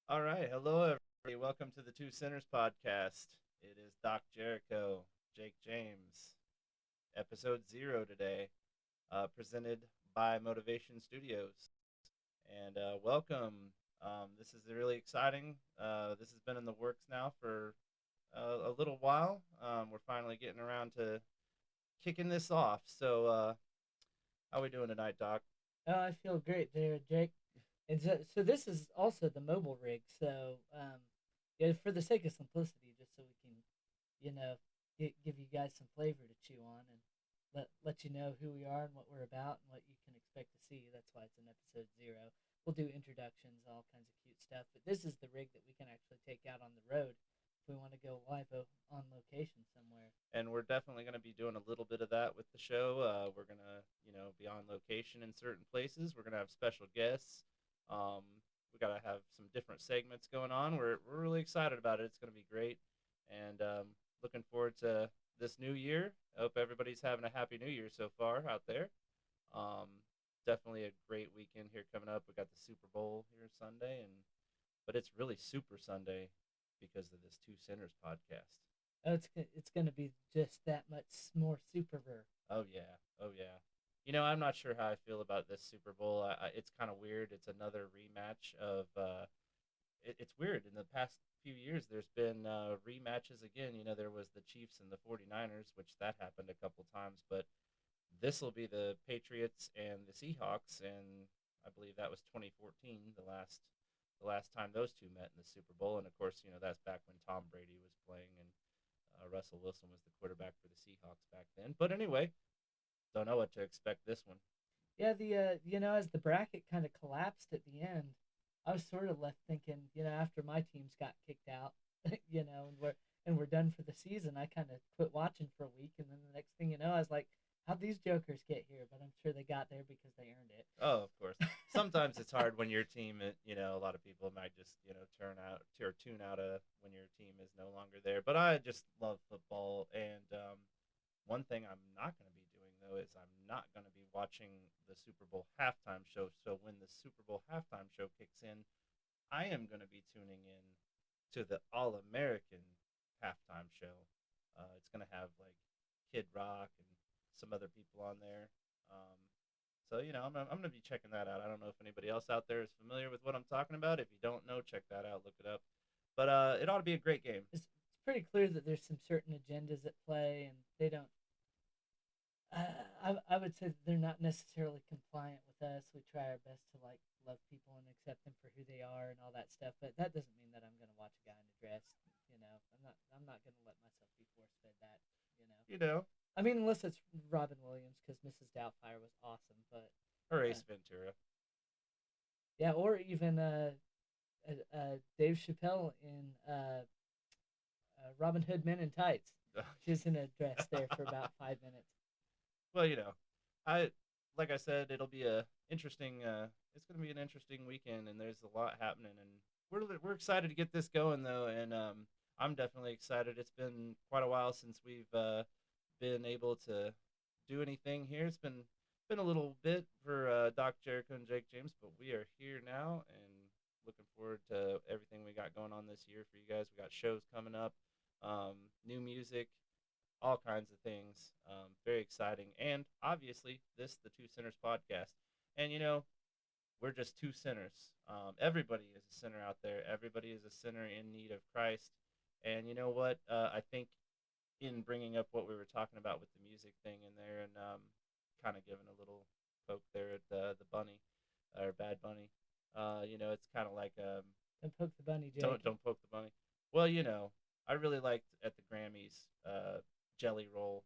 All right. Hello, everybody. Welcome to the Two Sinners podcast. It is Doc Jericho, Jake James, episode 0 today, presented by Motivation Studios. And welcome. This is really exciting. This has been in the works now for a little while. We're finally getting around to kicking this off. So, how are we doing tonight, Doc? Oh, I feel great there, Jake. And so this is also the mobile rig. So yeah, for the sake of simplicity, just so we can, you know, give you guys some flavor to chew on and let you know who we are and what we're about and what you can expect to see. That's why it's in episode 0. We'll do introductions, all kinds of cute stuff. But this is the rig that we can actually take out on the road if we want to go live on location somewhere. And we're definitely going to be doing a little bit of that with the show. We're going to, be on location in certain places. We're going to have special guests. We got to have some different segments going on. We're really excited about it. It's going to be great, and looking forward to this new year. I hope everybody's having a happy New Year so far out there. Um, Definitely a great weekend here coming up. We got the Super Bowl here Sunday, but it's really Super Sunday because of this Two Sinners podcast. Oh, it's going to be just that much more super. Oh yeah, oh yeah. I'm not sure how I feel about this Super Bowl. It's kind of weird. It's another rematch of. It's weird. In the past few years, there's been rematches again. There was the Chiefs and the 49ers, which that happened a couple times, but this will be the Patriots and the Seahawks, and I believe that was 2014, the last time those two met in the Super Bowl. And of course, that's back when Tom Brady was playing and Russell Wilson was the quarterback for the Seahawks back then. But anyway, don't know what to expect this one. Yeah, the as the bracket kind of collapsed at the end, I was sort of left thinking, after my teams got kicked out, and we're done for the season, I kind of quit watching for a week, and then the next thing you know, I was like, how'd these jokers get here? But I'm sure they got there because they earned it. Oh, of course. Sometimes it's hard when your team, a lot of people might just, turn out or tune out when your team is no longer there. But I just love football. And one thing I'm not going to be doing, though, is I'm not going to be watching the Super Bowl halftime show. So when the Super Bowl halftime show kicks in, I am going to be tuning in to the All American halftime show. It's going to have like Kid Rock and some other people on there. So I'm gonna be checking that out. I don't know if anybody else out there is familiar with what I'm talking about. If you don't know, check that out. Look it up. But it ought to be a great game. It's pretty clear that there's some certain agendas at play, and they don't. I would say that they're not necessarily compliant with us. We try our best to like love people and accept them for who they are and all that stuff. But that doesn't mean that I'm going to watch a guy in a dress. I'm not going to let myself be force fed that. You know. You know, I mean, unless it's Robin Williams, because Mrs. Doubtfire was awesome. But or uh, Ace Ventura. yeah, or even Dave Chappelle in Robin Hood Men in Tights. She's in a dress there for about 5 minutes. Well, I like I said, it'll be a interesting. It's going to be an interesting weekend, and there's a lot happening, and we're excited to get this going though, and I'm definitely excited. It's been quite a while since we've been able to do anything here. It's been a little bit for Doc Jericho and Jake James, but we are here now, and looking forward to everything we got going on this year for you guys. We got shows coming up, new music, all kinds of things. Very exciting. And obviously, the Two Sinners podcast. And, we're just two sinners. Everybody is a sinner out there. Everybody is a sinner in need of Christ. And you know what? I think in bringing up what we were talking about with the music thing in there and kind of giving a little poke there at the bunny or Bad Bunny, it's kind of like Don't poke the bunny, don't Jake. don't poke the bunny. Well, I really liked at the Grammys Jelly Roll,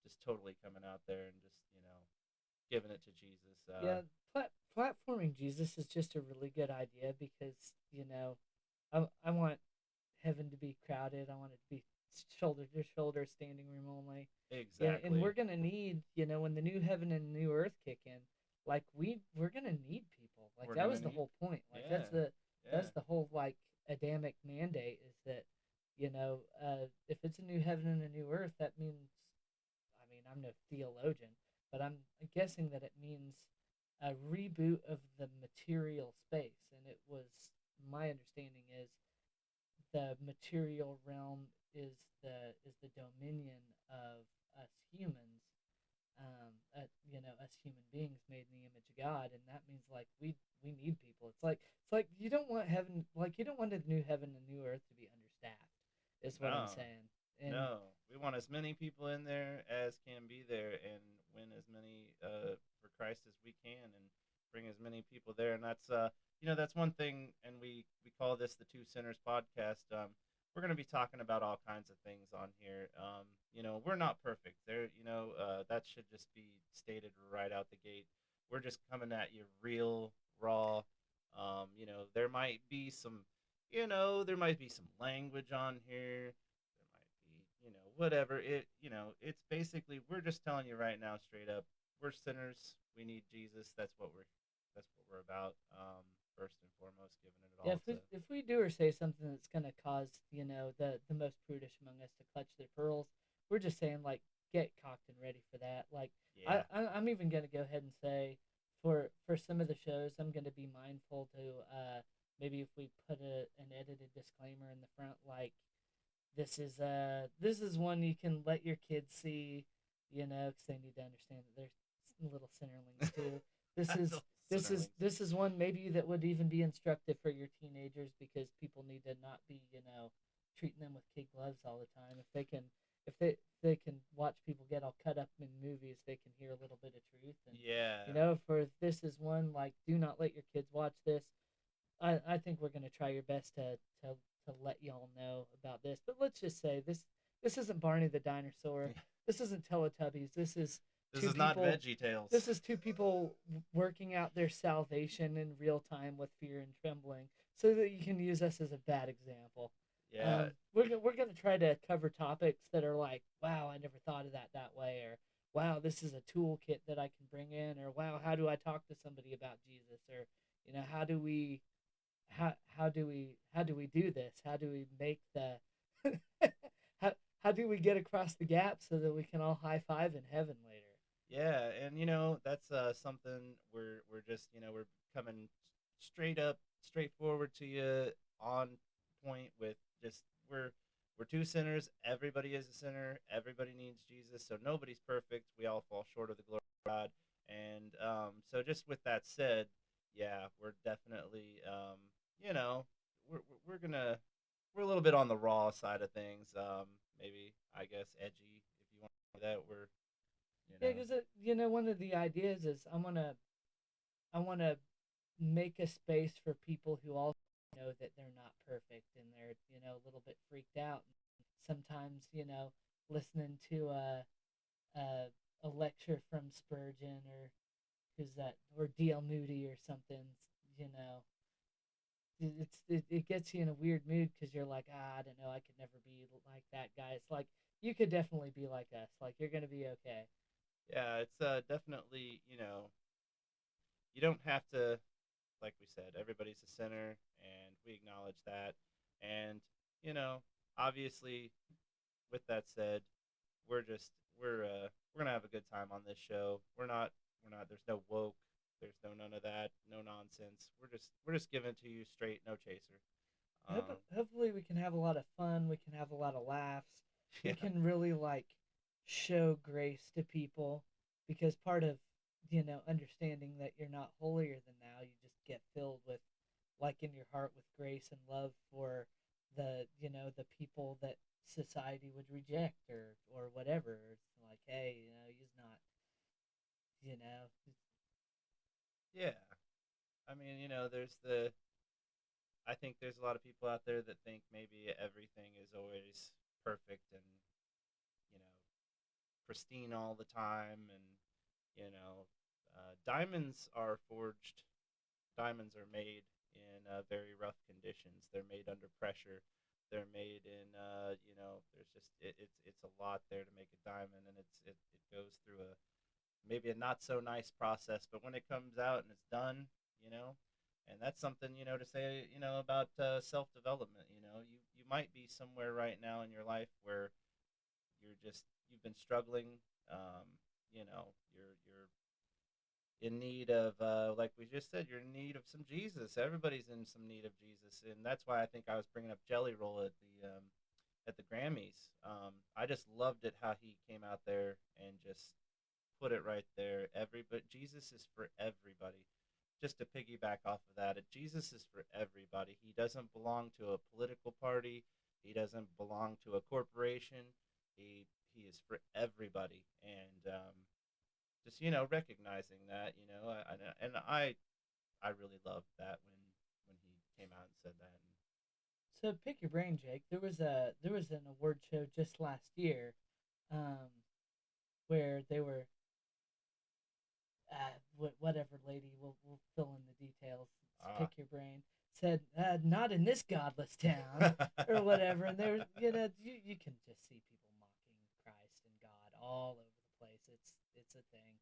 just totally coming out there and just giving it to Jesus. Yeah, platforming Jesus is just a really good idea because I want heaven to be crowded. I want it to be shoulder to shoulder, standing room only. Yeah, and we're Exactly. gonna need when the new heaven and new earth kick in, like we're gonna need people. Like We're that gonna was the need. whole point. Like that's Yeah, that's yeah. the whole like Adamic mandate is that if it's a new heaven and a new earth, that means I mean, I'm no theologian, but I'm guessing that it means a reboot of the material space, and it was material realm is the dominion of us humans, us human beings made in the image of God, and that means like we need people. It's like you don't want heaven, like you don't want the new heaven and new earth to be understaffed, is what I'm No, saying. And no. We want as many people in there as can be there, and win as many for Christ as we can, and bring as many people there. And that's that's one thing. And we call this the Two Sinners podcast. We're going to be talking about all kinds of things on here. We're not perfect. That should just be stated right out the gate. We're just coming at you real, raw. There might be some language on here. There might be, whatever. It's basically we're just telling you right now, straight up, we're sinners. We need Jesus. That's what we're about. First and foremost, giving it yeah, all to. if we do or say something that's gonna cause the most prudish among us to clutch their pearls, we're just saying like get cocked and ready for that. Like Yeah. I'm even gonna go ahead and say for some of the shows I'm gonna be mindful to maybe if we put an edited disclaimer in the front like this is one you can let your kids see, because they need to understand that they're little sinnerlings too. This is Little this is sinnerlings. this is one maybe that would even be instructive for your teenagers because people need to not be treating them with kid gloves all the time. If they can watch people get all cut up in movies, they can hear a little bit of truth. And Yeah. for this is one like do not let your kids watch this. I think we're gonna try your best to let y'all know about this. But let's just say this isn't Barney the dinosaur. This isn't Teletubbies. This Two is not people. Veggie Tales. This is two people working out their salvation in real time with fear and trembling, so that you can use us as a bad example. Yeah. We're gonna try to cover topics that are like, wow, I never thought of that way, or wow, this is a toolkit that I can bring in, or wow, how do I talk to somebody about Jesus, or how do we how do we do this? How do we make the how how do we get across the gap so that we can all high five in heaven later? Yeah, and that's something we're just we're coming straight up, straightforward to you, on point with just we're two sinners. Everybody is a sinner. Everybody needs Jesus. So nobody's perfect. We all fall short of the glory of God. And so just with that said, yeah, we're definitely you know we're gonna we're a little bit on the raw side of things. Maybe I guess edgy if you want to do that. We're you Yeah, know because one of the ideas is I want to make a space for people who also know that they're not perfect and they're a little bit freaked out. Sometimes listening to a lecture from Spurgeon or who's that or D.L. Moody or something. You know, it gets you in a weird mood because you're like, I don't know, I could never be like that guy. It's like you could definitely be like us. Like you're gonna be okay. yeah, it's definitely you don't have to, like we said, everybody's a sinner, and we acknowledge that. And you know, obviously, with that said, we're just we're gonna have a good time on this show. We're not. There's no woke. There's no none of that. No nonsense. We're just giving it to you straight, no chaser. Hopefully we can have a lot of fun. We can have a lot of laughs. We Yeah, can really like show grace to people because part of understanding that you're not holier than thou, you just get filled with like in your heart with grace and love for the people that society would reject or whatever. It's like, hey, he's not, you know, yeah. I mean, there's the. I think there's a lot of people out there that think maybe everything is always perfect and you know pristine all the time, and diamonds are forged. Diamonds are made in very rough conditions. They're made under pressure. They're made in there's just it's a lot there to make a diamond, and it goes through a maybe a not so nice process, but when it comes out and it's done, you know and that's something to say about self development. You might be somewhere right now in your life where you've been struggling. You're in need of, like we just said, you're in need of some Jesus. Everybody's in some need of Jesus, and that's why I think I was bringing up Jelly Roll at the Grammys. I just loved it how he came out there and just put it right there. Everybody, Jesus is for everybody. Just to piggyback off of that, Jesus is for everybody. He doesn't belong to a political party. He doesn't belong to a corporation. He is for everybody, and just recognizing that, and I really loved that when he came out and said that. And, So pick your brain, Jake. There was an award show just last year, um, where they were whatever lady will fill in the details. ah, Pick your brain. Said not in this godless town or whatever, and there you can just see people mocking Christ and God all over the place. It's a thing,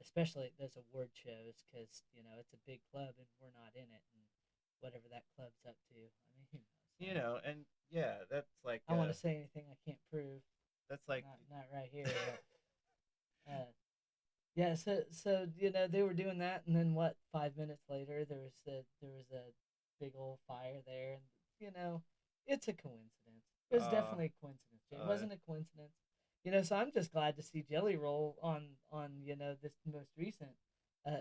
especially at those award shows because it's a big club and we're not in it, and whatever that club's up to. I mean, who knows? and yeah, I want to say anything I can't prove. that's like Not right here, but yeah. So they were doing that, and then what? 5 minutes later, there was a big old fire there, and it's a coincidence. It was uh, definitely a coincidence. It uh, wasn't a coincidence. So I'm just glad to see Jelly Roll on this most recent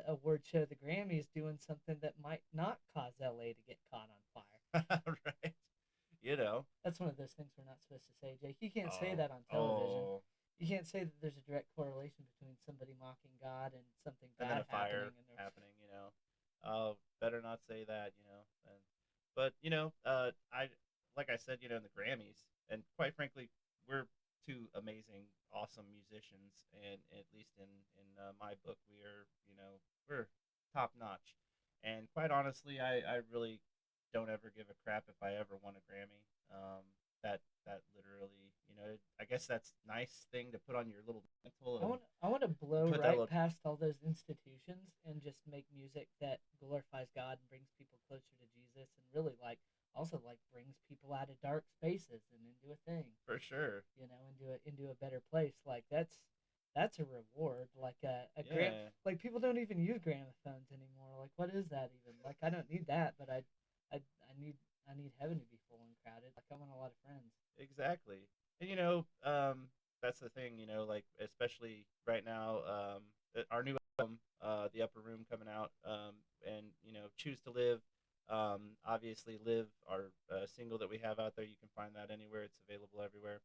award show, the Grammys, doing something that might not cause LA to get caught on fire. right, you know, That's one of those things we're not supposed to say, Jake. You can't say oh, that on television. oh, You can't say that there's a direct correlation between somebody mocking God and something and then bad a happening fire in their. happening, oh, better not say that, and, but I like I said, in the Grammys, and quite frankly, we're two amazing, awesome musicians, and at least in my book, we're top notch, and quite honestly, I really don't ever give a crap if I ever won a Grammy. That literally, I guess that's nice thing to put on your little mantle I of want I want to blow put that right little. past all those institutions and just make music that glorifies God and brings people closer to Jesus and really also brings people out of dark spaces and into a thing, For sure. into a better place. Like that's a reward. Like a gram Yeah, like people don't even use gramophones anymore. Like what is that even? Like I don't need that, but I need heaven to be full and crowded. Like I want a lot of friends. exactly. And that's the thing, like especially right now, our new album, The Upper Room coming out, and Choose to Live. Obviously, Live, our single that we have out there, you can find that anywhere. It's available everywhere.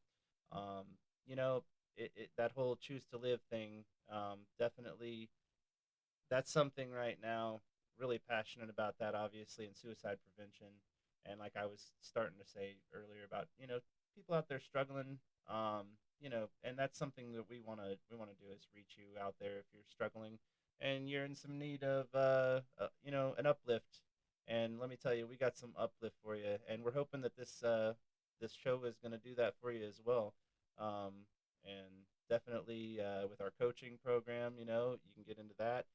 Um, you know, that whole Choose to Live thing, definitely that's something right now really passionate about that, obviously, in suicide prevention, and like I was starting to say earlier about people out there struggling, and that's something that we want to do is reach you out there if you're struggling and you're in some need of an uplift. And let me tell you, we got some uplift for you, and we're hoping that this show is going to do that for you as well. And definitely with our coaching program, you can get into that.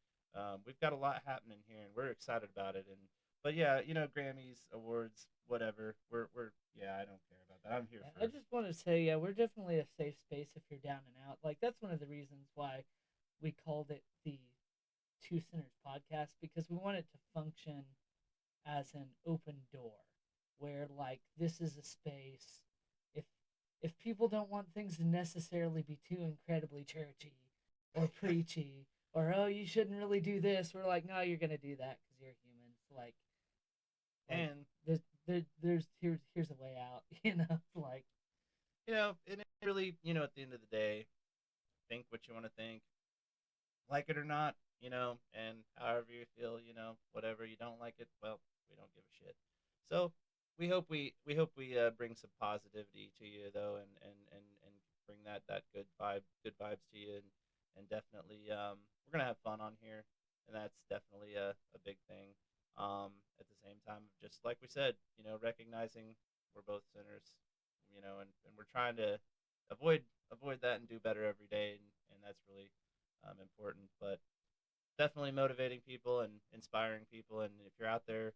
We've got a lot happening here, and we're excited about it. And but yeah, Grammys, awards, whatever. We're yeah, I don't care about that. I'm here Yeah, I for. just want to say, yeah, we're definitely a safe space if you're down and out. Like that's one of the reasons why we called it the Two Sinners podcast because we want it to function as an open door where this is a space if people don't want things to necessarily be too incredibly churchy or preachy or oh you shouldn't really do this, we're like no you're gonna do that because you're human. Like And there's a way out. Like and it really, at the end of the day, think what you want to think, like it or not, and however you feel, whatever you don't like it, well, we don't give a shit. So we hope we bring some positivity to you though, and bring that good vibes to you, and definitely we're gonna have fun on here, and that's definitely a big thing. At the same time, just like we said, recognizing we're both sinners, and we're trying to avoid avoid that and do better every day, and that's really important. But definitely motivating people and inspiring people. And if you're out there,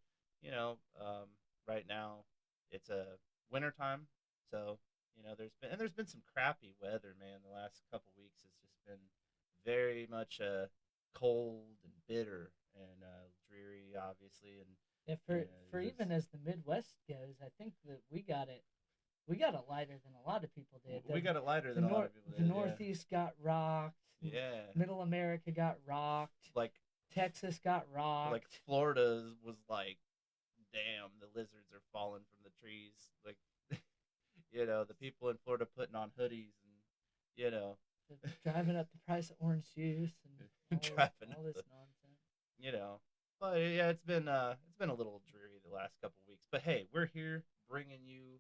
right now it's a winter time, so there's been some crappy weather, man. The last couple weeks has just been very much cold and bitter and dreary, obviously, and Yeah, you for know, even as the Midwest goes, I think that we got it lighter than a lot of people did. we got it lighter The than a lot of people the did. Yeah, Northeast got rocked. yeah. Middle America got rocked. Like Texas got like rocked. Florida was like, damn, the lizards are falling from the trees. Like, the people in Florida putting on hoodies and you know, Driving up the price of orange juice and driving all up this the nonsense. you know. But yeah, it's been a little dreary the last couple weeks. But hey, we're here bringing you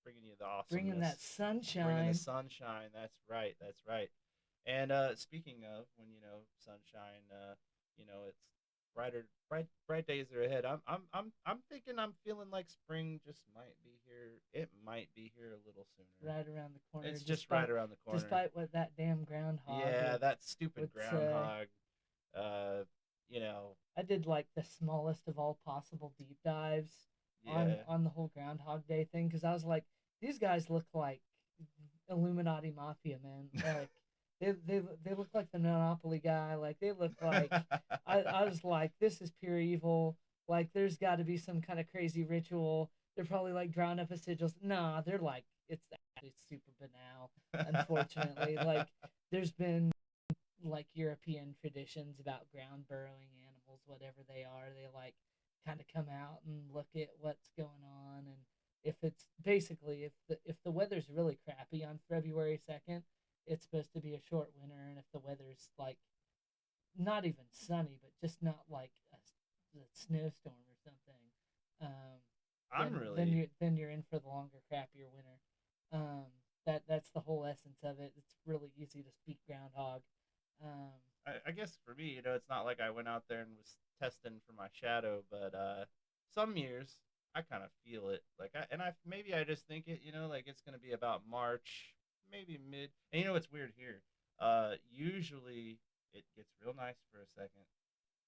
the Bringing that awesomeness, bringing the sunshine. sunshine. That's right. That's right. And speaking of when sunshine, it's bright days are ahead. I'm thinking I'm feeling like spring just might be here. It might be here a little sooner. Right around the corner. It's just right around the corner. Despite what that damn groundhog Yeah, that stupid would say. groundhog. Uh, you know, I did like the smallest of all possible deep dives yeah. on the whole Groundhog Day thing because I was like, these guys look like Illuminati mafia men. Like they look like the Monopoly guy. Like they look like I was like, this is pure evil. Like there's got to be some kind of crazy ritual. They're probably like drawing up a sigils. Nah, they're like it's actually super banal. Unfortunately, like there's been like European traditions about ground burrowing animals, whatever they are. They like kind of come out and look at what's going on, and if it's basically if the weather's really crappy on February 2nd, it's supposed to be a short winter, and if the weather's like not even sunny, but just not like a snowstorm or something, um, I'm really then you're in for the longer, crappier winter. Um, that's the whole essence of it. It's really easy to speak groundhog. Um, I guess for me, it's not like I went out there and was testing for my shadow, but some years I kind of feel it. Like I maybe I just think it, like it's gonna be about March, maybe mid. And what's weird here? Usually it gets real nice for a second,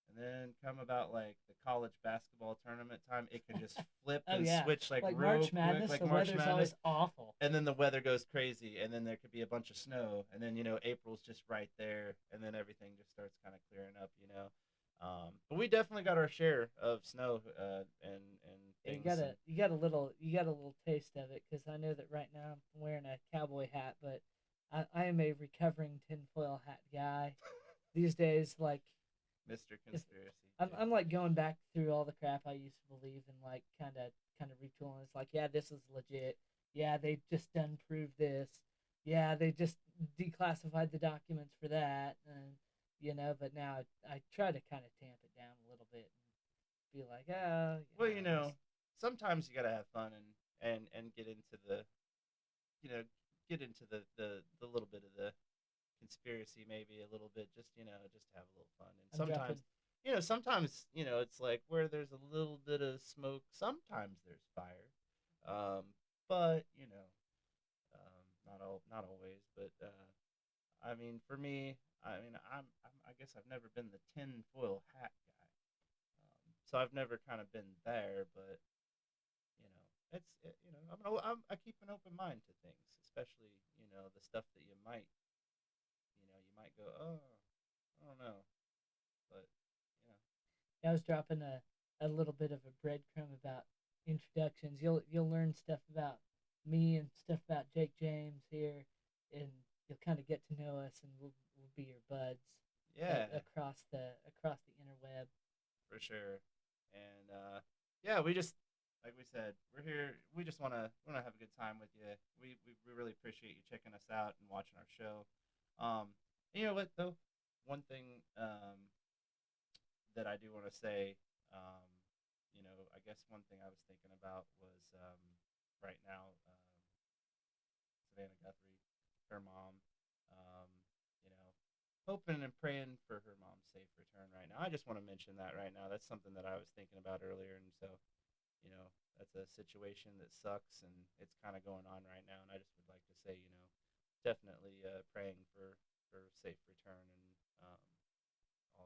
and then come about like the college basketball tournament time, it can just flip oh and yeah, switch like like real March quick, Madness, like the March weather's Madness, always awful. and then the weather goes crazy, and then there could be a bunch of snow, and then April's just right there, and then everything just starts kind of clearing up. But we definitely got our share of snow and Yeah, things. And you got a little taste of it because I know that right now I'm wearing a cowboy hat, but I am a recovering tinfoil hat guy these days. Like Mr. if Conspiracy, I'm Jake. like going back through all the crap I used to believe and like kind of retooling. It's like, yeah, this is legit. Yeah, they just done proved this. Yeah, they just declassified the documents for that, and but now I try to kind of tamp it down a little bit and be like, Well, just sometimes you gotta have fun and get into the you know get into the little bit of the conspiracy, maybe a little bit, just to have a little fun. And I'm dropping. sometimes it's like where there's a little bit of smoke, sometimes there's fire. But not always. But I mean, for me, I mean, I guess I've never been the tinfoil hat guy. So I've never kind of been there. But I keep an open mind to things, especially the stuff that you might go, oh, I don't know. But yeah. I was dropping a little bit of a breadcrumb about introductions. You'll learn stuff about me and stuff about Jake James here, and you'll kind of get to know us, and we'll be your buds Yeah, across the interweb. for sure. And yeah, we just like we said, we're here. We just wanna have a good time with you. We really appreciate you checking us out and watching our show. And you know what though? One thing that I do want to say, um, I guess one thing I was thinking about was right now, Savannah Guthrie, her mom, um, you know, hoping and praying for her mom's safe return right now. I just want to mention that right now. That's something that I was thinking about earlier, and so that's a situation that sucks, and it's kind of going on right now. And I just would like to say, definitely praying for safe return and all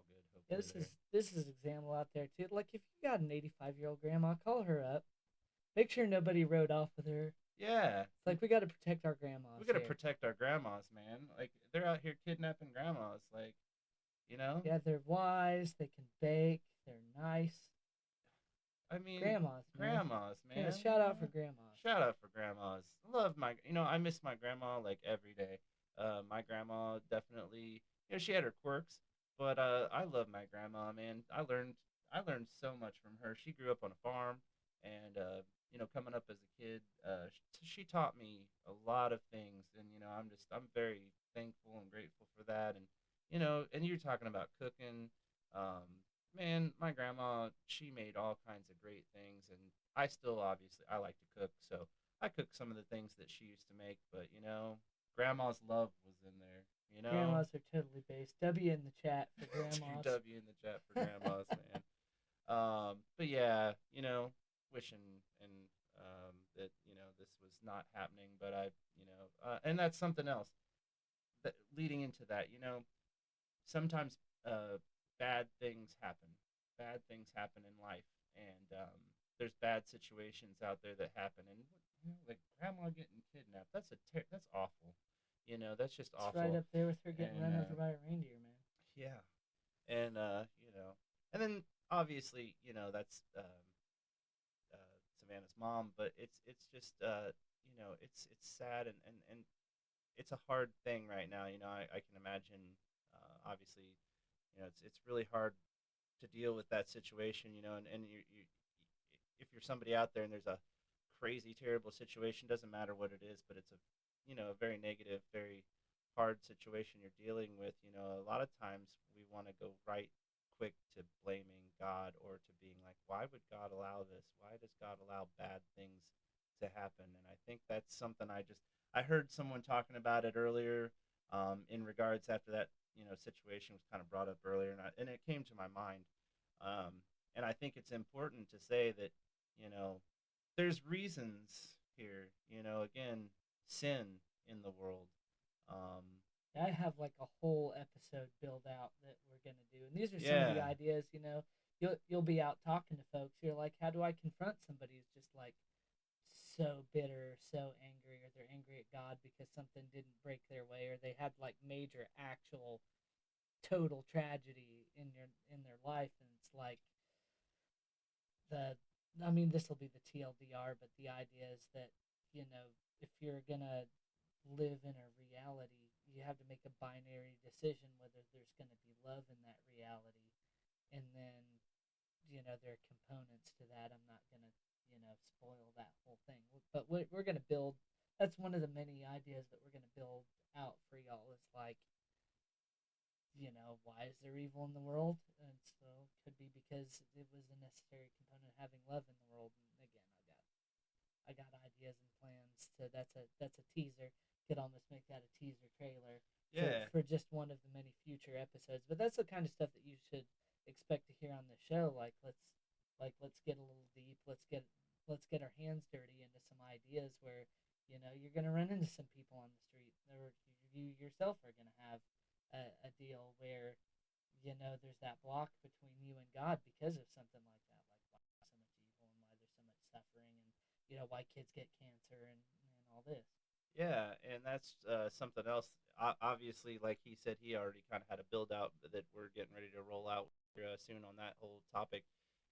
good. Yeah, Hopefully there. this is example out there too. Like if you got an 85-year-old grandma, call her up. Make sure nobody rode off with her. Yeah, It's like we got to protect our we grandmas gotta here. protect our grandmas, man. Like they're out here kidnapping grandmas. Like You know, Yeah, they're wise. They can bake. They're nice. I mean, Grandmas, man. grandmas, Yeah, man. shout out for grandmas. Shout out for grandmas. Love my, I miss my grandma like every day. My grandma definitely, she had her quirks, but I love my grandma, man. I learned so much from her. She grew up on a farm, and coming up as a kid, she taught me a lot of things, and I'm very thankful and grateful for that. And and you're talking about cooking. Um, Man, my grandma, she made all kinds of great things, and I still obviously I like to cook, so I cook some of the things that she used to make, but grandma's love was in there, you know. Grandmas are totally based. W in the chat for grandmas. W in the chat for grandmas, man. But yeah, wishing and that this was not happening, but and that's something else that leading into that, sometimes bad things happen. Bad things happen in life, and there's bad situations out there that happen, and like grandma getting kidnapped. That's awful. That's just It's right awful. up there with her getting And run over by a reindeer, man. yeah, and and then obviously that's Savannah's mom, but it's just it's sad and it's a hard thing right now. I can imagine. Obviously, it's really hard to deal with that situation, and if you're somebody out there and there's a crazy terrible situation, doesn't matter what it is, but it's a very negative, very hard situation you're dealing with. A lot of times we want to go right quick to blaming God or to being like, why would God allow this? Why does God allow bad things to happen? And I think that's something I heard someone talking about it earlier, in regards after that situation was kind of brought up earlier, and it came to my mind. um, and I think it's important to say that you know there's reasons here. Again, sin in the world. um, I have like a whole episode build out that we're gonna do, and these are some of the yeah, ideas. You'll be out talking to folks. You're like, how do I confront somebody who's just like so bitter, so angry, or they're angry at God because something didn't break their way, or they had like major actual total tragedy in their life, and it's like the I mean, this will be the TLDR, but the idea is that if you're gonna live in a reality, you have to make a binary decision whether there's going to be love in that reality, and then there are components to that. I'm not going to spoil that whole thing, but we're going to build. That's one of the many ideas that we're going to build out for y'all. Is like why is there evil in the world? And so it could be because it was a necessary component of having love in the world. And again, I got ideas and plans to that's a teaser. Could almost make that a teaser trailer yeah, for just one of the many future episodes. But that's the kind of stuff that you should expect to hear on the show. Let's get a little deep. Let's get our hands dirty into some ideas where you're gonna run into some people on the street, or you yourself are gonna have a deal where there's that block between you and God because of something like that, like why there's so much evil and why there's so much suffering, and why kids get cancer and all this. yeah, and that's something else. Obviously, like he said, he already kind of had a build out that we're getting ready to roll out soon on that whole topic.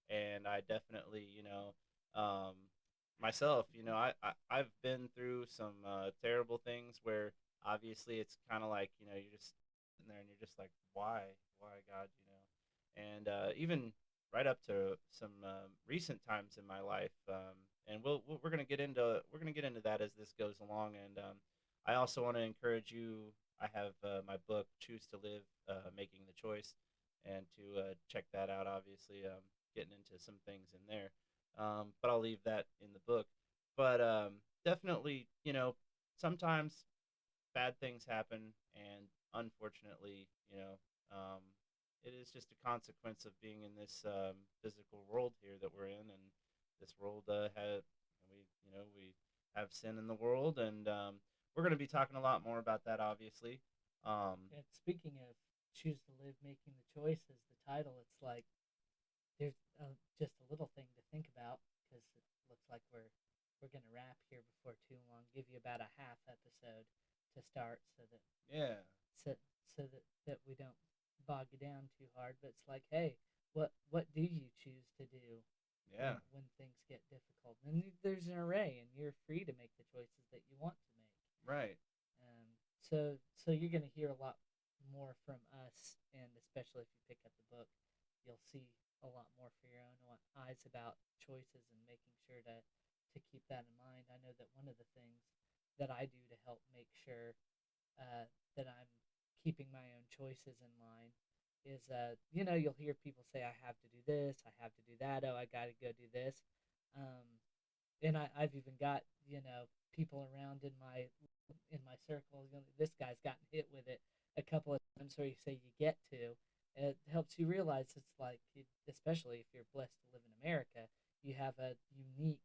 And I definitely, myself, I've been through some terrible things where obviously it's kind of like you're just sitting there and you're just like, why God, and even right up to some recent times in my life. And we're gonna get into that as this goes along. And I also want to encourage you. I have my book, Choose to Live, Making the Choice, and to check that out. Obviously, getting into some things in there, but I'll leave that in the book. But definitely, sometimes bad things happen, and unfortunately, it is just a consequence of being in this physical world here that we're in, and this world we have sin in the world, and we're going to be talking a lot more about that, obviously. And speaking of choose to live, making the choice as the title, it's like there's just a little thing to think about because it looks like we're gonna wrap here before too long. Give you about a half episode to start, so that Yeah, so, so that we don't bog you down too hard, but it's like, hey, what do you choose to do Yeah. when things get difficult? And there's an array, and you're free to make the choices that you want to make. Right. So you're going to hear a lot more from us, and especially if you pick up the book, you'll see a lot more for your own eyes about choices and making sure to keep that in mind. I know that one of the things that I do to help make sure that I'm keeping my own choices in line is, you'll hear people say, I have to do this, I have to do that, oh, I got to go do this. Um, and I've even got, people around in my circle. This guy's gotten hit with it a couple of times where you say you get to. It helps you realize it's like, especially if you're blessed to live in America, you have a unique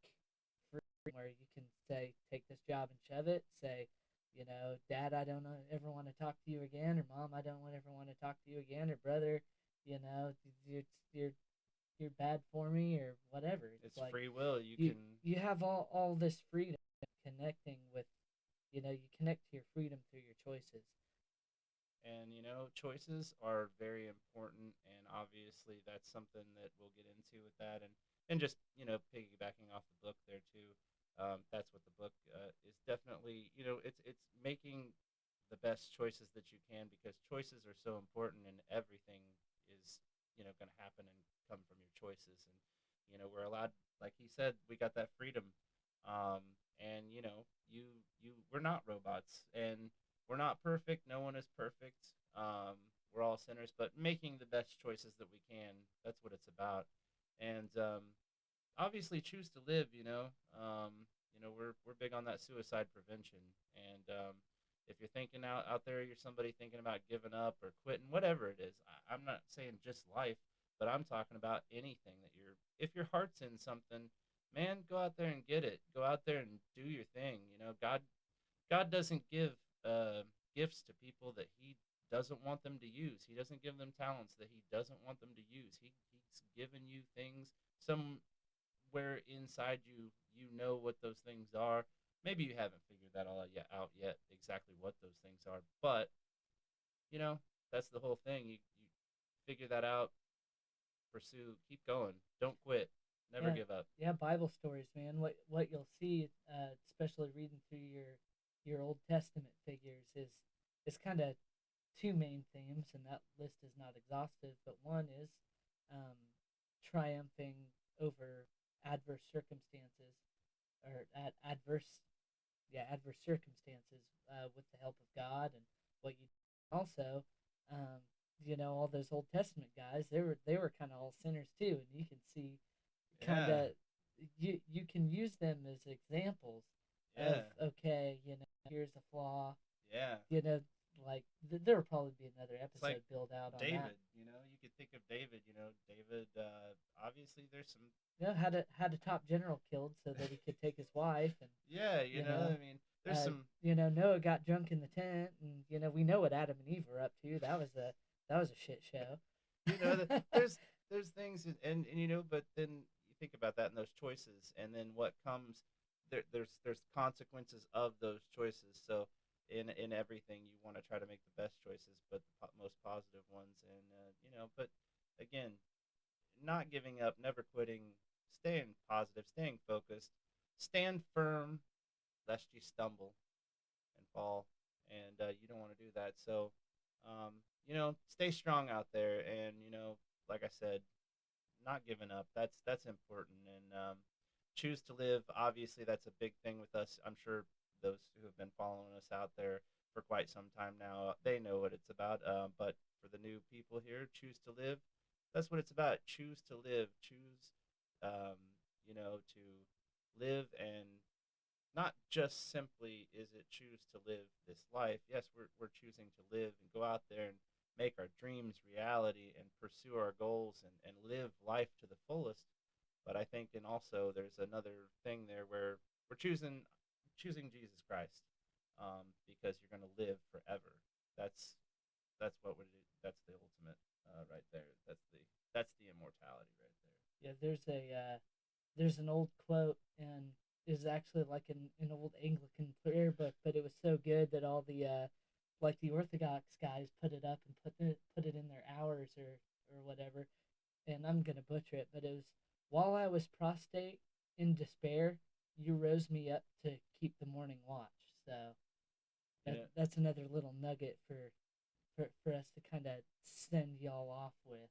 freedom where you can say, take this job and shove it. Say, Dad, I don't ever want to talk to you again, or Mom, I don't ever want to talk to you again, or brother, you know, you're you're you're bad for me, or whatever. It's It's like free will. You you can, you have all this freedom connecting with, you connect to your freedom through your choices. and choices are very important, and obviously that's something that we'll get into with that, and just piggybacking off the book there too. That's what the book is definitely. It's making the best choices that you can, because choices are so important, and everything is going to happen and come from your choices, and we're allowed, like he said, we got that freedom, um, and we're not robots, and we're not perfect. No one is perfect. We're all sinners, but making the best choices that we can. That's what it's about. And obviously, choose to live. We're big on that suicide prevention. And if you're thinking out there, you're somebody thinking about giving up or quitting, whatever it is. I'm not saying just life, but I'm talking about anything that if your heart's in something, man, go out there and get it. Go out there and do your thing. God doesn't give uh, gifts to people that He doesn't want them to use. He doesn't give them talents that He doesn't want them to use. He's given you things somewhere inside you. You know what those things are. Maybe you haven't figured that all out yet, exactly what those things are. But you know that's the whole thing. You figure that out, pursue, keep going, don't quit, never Yeah, give up. yeah, Bible stories, man. What you'll see, especially reading through your Old Testament figures, is kind of two main themes, and that list is not exhaustive, but one is um, triumphing over adverse circumstances, or adverse circumstances, with the help of God, and what you also, um, all those Old Testament guys, they were kind of all sinners too, and you can see kind Yeah, of, you can use them as examples of, yeah, okay, here's a flaw, yeah. you know like, there will probably be another It's like episode build out on that. David. You could think of David. David. Obviously, there's some. Had a top general killed so that he could take his wife, and Yeah, you know I mean, there's some. Noah got drunk in the tent, and we know what Adam and Eve were up to. That was a shit show. That there's things, and but then you think about that and those choices, and then what comes. There's consequences of those choices. So in everything, you want to try to make the best choices, but the most positive ones, and but again, not giving up, never quitting, staying positive, staying focused, stand firm, lest you stumble and fall, and you don't want to do that. So, stay strong out there, and like I said, not giving up. That's important, and choose to live. Obviously, that's a big thing with us. I'm sure those who have been following us out there for quite some time now, they know what it's about. But for the new people here, choose to live. That's what it's about. Choose to live. Choose, um, to live, and not just simply is it choose to live this life. Yes, we're choosing to live and go out there and make our dreams reality and pursue our goals, and live life to the fullest. But I think, and also there's another thing there where we're choosing Jesus Christ, because you're going to live forever. That's what would that's the ultimate, right there. That's the immortality right there. Yeah, there's an old quote, and is actually like an old Anglican prayer book, but it was so good that all like the Orthodox guys put it up and put it in their hours or whatever, and I'm gonna butcher it, but it was while I was prostrate in despair, you rose me up to keep the morning watch. So You know, that's another little nugget for us to kind of send y'all off with,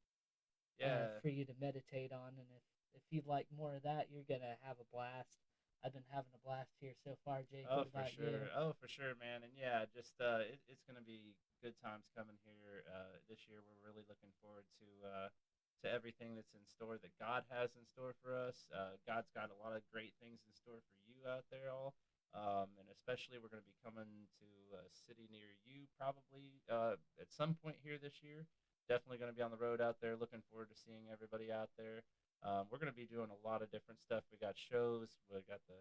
yeah. for you to meditate on. And if you'd like more of that, you're gonna have a blast. I've been having a blast here so far, Jake. Oh, What for about you? sure. Oh, for sure, man. And yeah, just it's gonna be good times coming here this year. We're really looking forward to everything that's in store that God has in store for us. God's got a lot of great things in store for you out there, all. And especially, we're going to be coming to a city near you probably at some point here this year. Definitely going to be on the road out there. Looking forward to seeing everybody out there. We're going to be doing a lot of different stuff. We got shows. We got the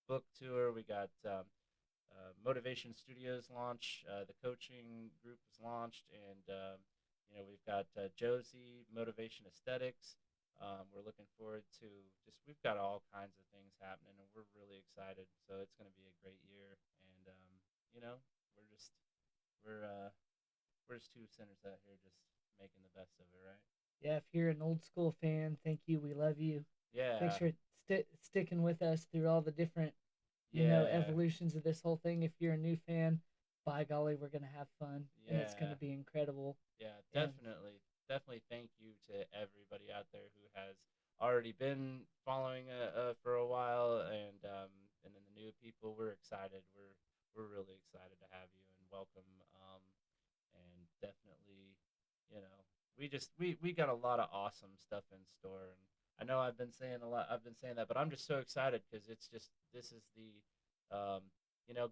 book tour. We got Motivation Studios launch. The coaching group is launched, and we've got Josie Motivation Aesthetics. We're looking forward to we've got all kinds of things happening, and we're really excited. So it's going to be a great year, and you know we're just we're uh, we're just two sinners out here just making the best of it, right? Yeah, if you're an old school fan, thank you. We love you. Thanks Yeah, for sticking with us through all the different, yeah, evolutions of this whole thing. If you're a new fan, by golly, we're gonna have fun, and it's gonna yeah. be incredible. Yeah, And definitely. Thank you to everybody out there who has already been following for a while, and then the new people. We're excited. We're really excited to have you and welcome. And definitely, you know, we got a lot of awesome stuff in store. And I know I've been saying a lot. I've been saying that, but I'm just so excited because it's just this is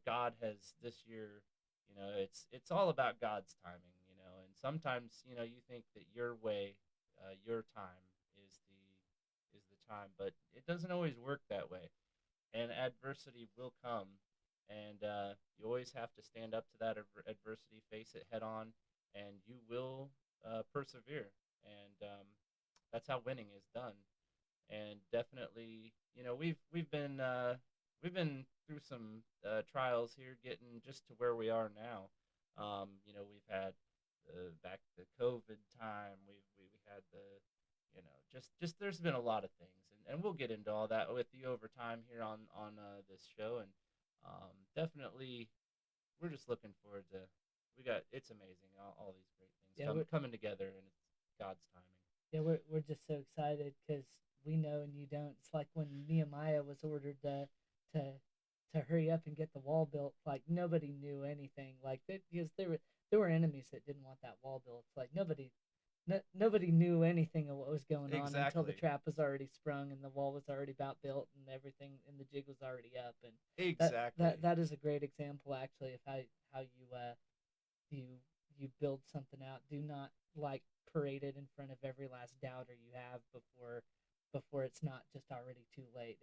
God has this year, it's all about God's timing, and sometimes, you think that your way, your time is the time, but it doesn't always work that way, and adversity will come, and you always have to stand up to that adversity, face it head on, and you will persevere, and that's how winning is done. And definitely, we've been through some trials here, getting just to where we are now. We've had back the COVID time. We had the, just there's been a lot of things, and we'll get into all that with you over time here on this show, and definitely we're just looking forward to. We got it's amazing, all these great things yeah, we're coming together, and it's God's timing. yeah we're just so excited because we know and you don't. It's like when Nehemiah was ordered to to hurry up and get the wall built. Like nobody knew anything. Like that because there were enemies that didn't want that wall built. It's like nobody knew anything of what was going on until the Exactly. trap was already sprung and the wall was already about built and everything and the jig was already up. And Exactly. that is a great example actually of how you you build something out. Do not like parade it in front of every last doubter you have before it's not just already too late.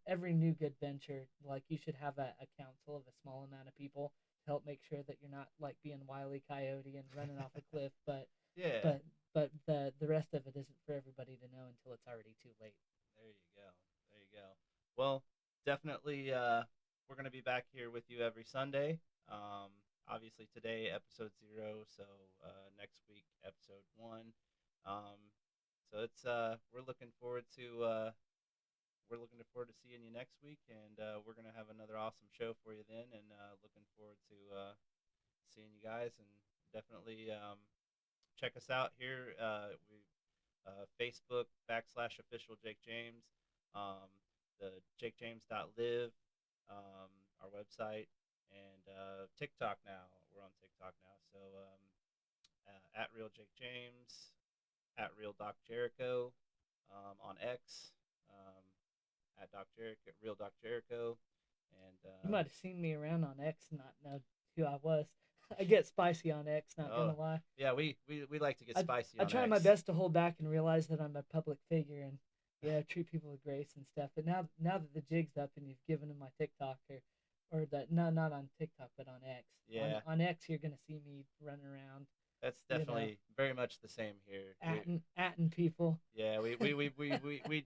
Every new good venture, like you should have a council of a small amount of people to help make sure that you're not like being Wile E. Coyote and running off a cliff, Yeah. but the rest of it isn't for everybody to know until it's already too late. There you go. There you go. Well, definitely, we're going to be back here with you every Sunday. Um, Obviously, today, episode 0. So, next week, episode 1. Um, so, we're looking forward to. Seeing you next week, and we're gonna have another awesome show for you then. And looking forward to seeing you guys, and definitely check us out here. We Facebook /official Jake James, um, the Jake James Live, our website, and TikTok now. We're on TikTok now. So at Real Jake James, at Real Doc Jericho, on X, at Doc Jericho, Real Doc Jericho, and You might have seen me around on X and not know who I was. I get spicy on X, not oh gonna lie. yeah, we like to get I spicy I on try my X. best to hold back and realize that I'm a public figure and treat people with grace and stuff. But now that the jig's up and you've given them my TikTok or that no, not on TikTok but on X. Yeah, On X you're gonna see me running around, that's you know, definitely very much the same here. atting people. Yeah, we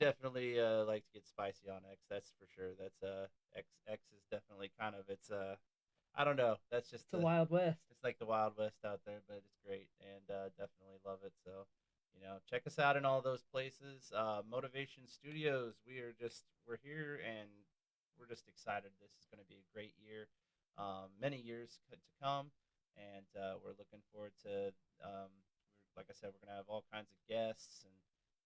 definitely like to get spicy on X. That's for sure. That's X is definitely kind of its I don't know. That's just It's a Wild West. it's like the Wild West out there, but it's great and definitely love it. So, check us out in all those places. Motivation Studios. We're here and we're just excited. This is going to be a great year, many years to come, and we're looking forward to. Like I said, we're going to have all kinds of guests and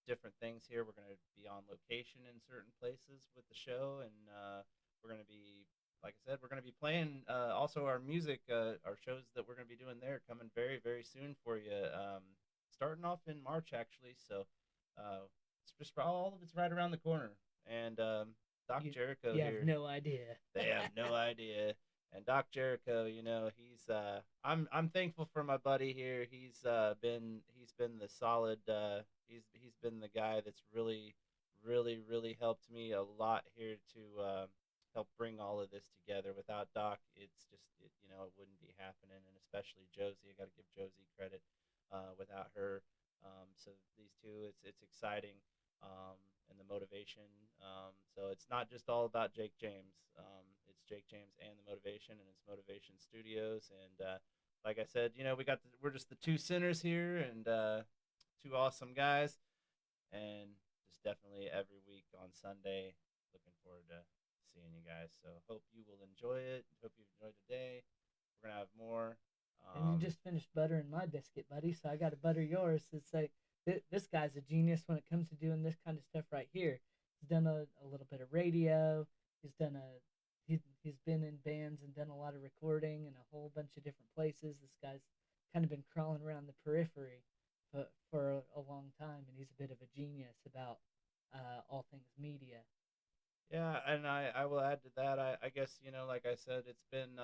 different things here. We're going to be on location in certain places with the show, and we're going to be like I said, we're going to be playing also our music, our shows that we're going to be doing there coming very, very soon for you. Starting off in March, actually. So it's just all of it's right around the corner. And Doc You Jericho you have here, no idea. they have no idea. And Doc Jericho, he's I'm thankful for my buddy here. He's been the solid he's been the guy that's really really helped me a lot here to help bring all of this together. Without Doc, it wouldn't be happening, and especially Josie. I got to give Josie credit. Without her, so these two, it's exciting, and the motivation. So it's not just all about Jake James. It's Jake James and the motivation, and it's Motivation Studios. And like I said, we're just the two sinners here, and two awesome guys, and just definitely every week on Sunday, looking forward to seeing you guys. So hope you will enjoy it. Hope you enjoy today. We're gonna have more. And you just finished buttering my biscuit, buddy, so I got to butter yours. It's like this guy's a genius when it comes to doing this kind of stuff right here. He's done a little bit of radio. He's done he's been in bands and done a lot of recording in a whole bunch of different places. This guy's kind of been crawling around the periphery for a long time, and he's a bit of a genius about all things media. Yeah, and I will add to that. I guess, like I said, it's been,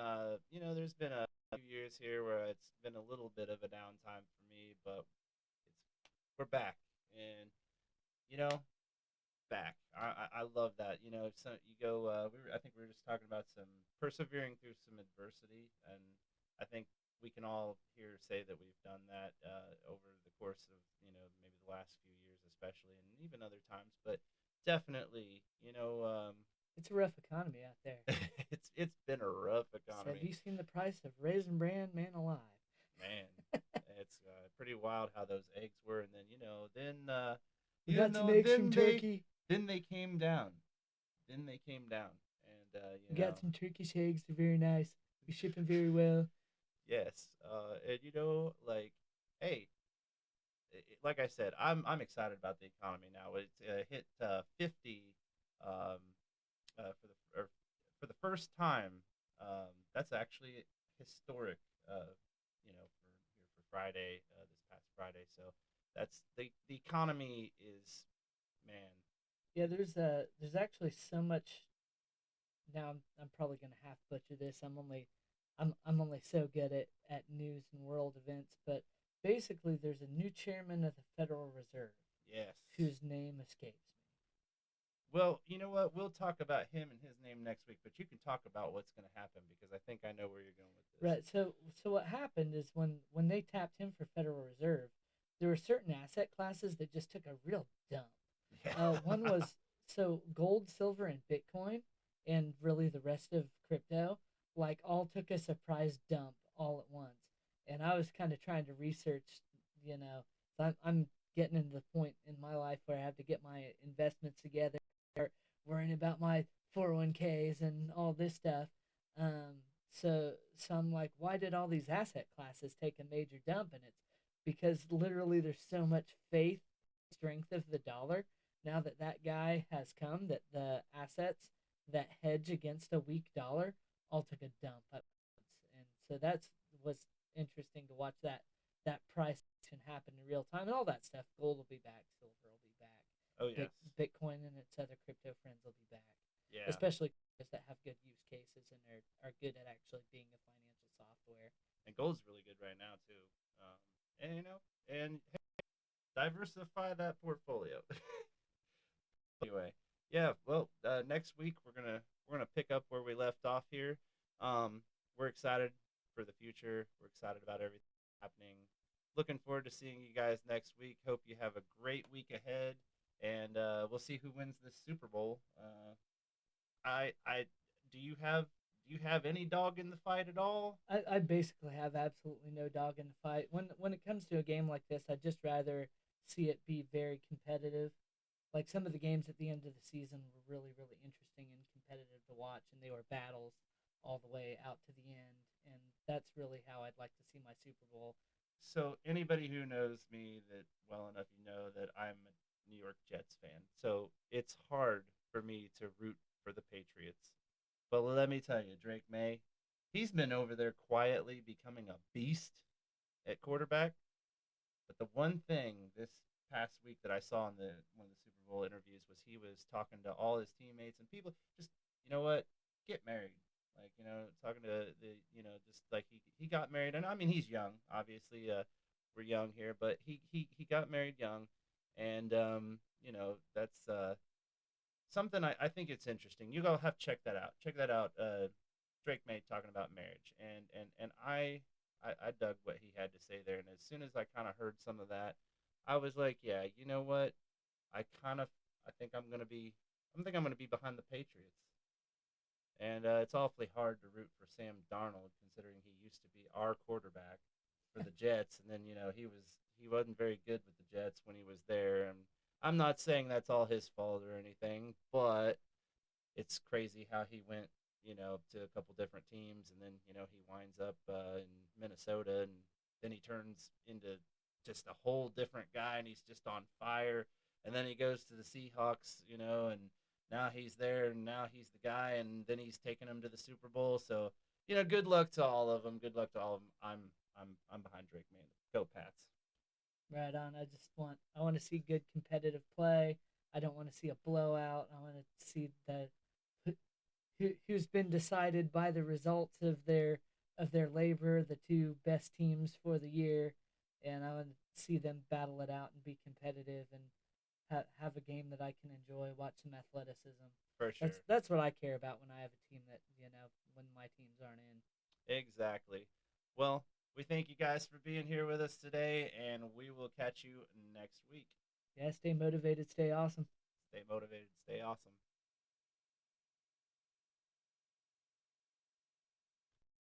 there's been a few years here where it's been a little bit of a downtime for me, but we're back, and you know, back. I love that. So you go. I think we were just talking about some persevering through some adversity, and I think we can all here say that we've done that over the course of maybe the last few years, especially, and even other times. But definitely, It's a rough economy out there. it's been a rough So have economy, you seen the price of Raisin Bran? Man alive. man. It's pretty wild how those eggs were, and then We got some eggs from they Turkey. then they came down. Then they came down, and We got some Turkish eggs. They're very nice. We ship them very well. yes, and like, hey, like I said, I'm excited about the economy now. It's hit 50 um, for the first time. That's actually historic. For Friday, this past Friday. So that's the economy is, man. Yeah, there's actually so much. Now I'm probably gonna half butcher this. I'm only so good at news and world events, but basically there's a new chairman of the Federal Reserve Yes. whose name escapes me. Well, you know what? We'll talk about him and his name next week, but you can talk about what's going to happen because I think I know where you're going with this. Right. So what happened is when they tapped him for Federal Reserve, there were certain asset classes that just took a real dump. Yeah. One was so gold, silver, and Bitcoin, and really the rest of crypto, like all took a surprise dump all at once. And I was kind of trying to research, so I'm getting into the point in my life where I have to get my investments together, start worrying about my 401ks and all this stuff. So I'm like, why did all these asset classes take a major dump? And it's because literally there's so much faith, strength of the dollar now that that guy has come, that the assets that hedge against a weak dollar all took a dump at once. And so that's was interesting to watch that price action happen in real time, and all that stuff. Gold will be back, silver will be back, Oh yes. Bitcoin and its other crypto friends will be back, Yeah. especially those that have good use cases and are good at actually being a financial software. And gold's really good right now too. And and hey, diversify that portfolio. Anyway, yeah. Well, next week we're gonna pick up where we left off here. We're excited for the future. We're excited about everything happening. Looking forward to seeing you guys next week. Hope you have a great week ahead, and we'll see who wins this Super Bowl. I do you have Do you have any dog in the fight at all? I basically have absolutely no dog in the fight. When it comes to a game like this, I'd just rather see it be very competitive. Like some of the games at the end of the season were really, really interesting and competitive to watch, and they were battles all the way out to the end. And that's really how I'd like to see my Super Bowl. So anybody who knows me that well enough, you know that I'm a New York Jets fan. So it's hard for me to root for the Patriots. But let me tell you, Drake May, he's been over there quietly becoming a beast at quarterback. But the one thing this past week that I saw in the one of the Super Bowl interviews was he was talking to all his teammates and people just you know what get married like talking to the just like he got married and I mean he's young obviously we're young here but he got married young and that's something I think it's interesting. You all have to check that out. Check that out. Drake May talking about marriage, and I dug what he had to say there. And as soon as I kind of heard some of that, I was like, yeah, you know what? I kind of I think I'm gonna be behind the Patriots. And it's awfully hard to root for Sam Darnold considering he used to be our quarterback for the Jets, and then he wasn't very good with the Jets when he was there. And I'm not saying that's all his fault or anything, but it's crazy how he went, to a couple different teams, and then he winds up in Minnesota, and then he turns into just a whole different guy, and he's just on fire. And then he goes to the Seahawks, and now he's there, and now he's the guy, and then he's taking him to the Super Bowl. So good luck to all of them. Good luck to all of them. I'm behind Drake, man. Go Pats. Right on. I want to see good competitive play. I don't want to see a blowout. I want to see the who's been decided by the results of their labor, the two best teams for the year, and I want to see them battle it out and be competitive and have a game that I can enjoy, watch some athleticism. For sure. That's what I care about when I have a team that when my teams aren't in. Exactly. Well, we thank you guys for being here with us today, and we will catch you next week. Yeah, stay motivated, stay awesome. Stay motivated, stay awesome.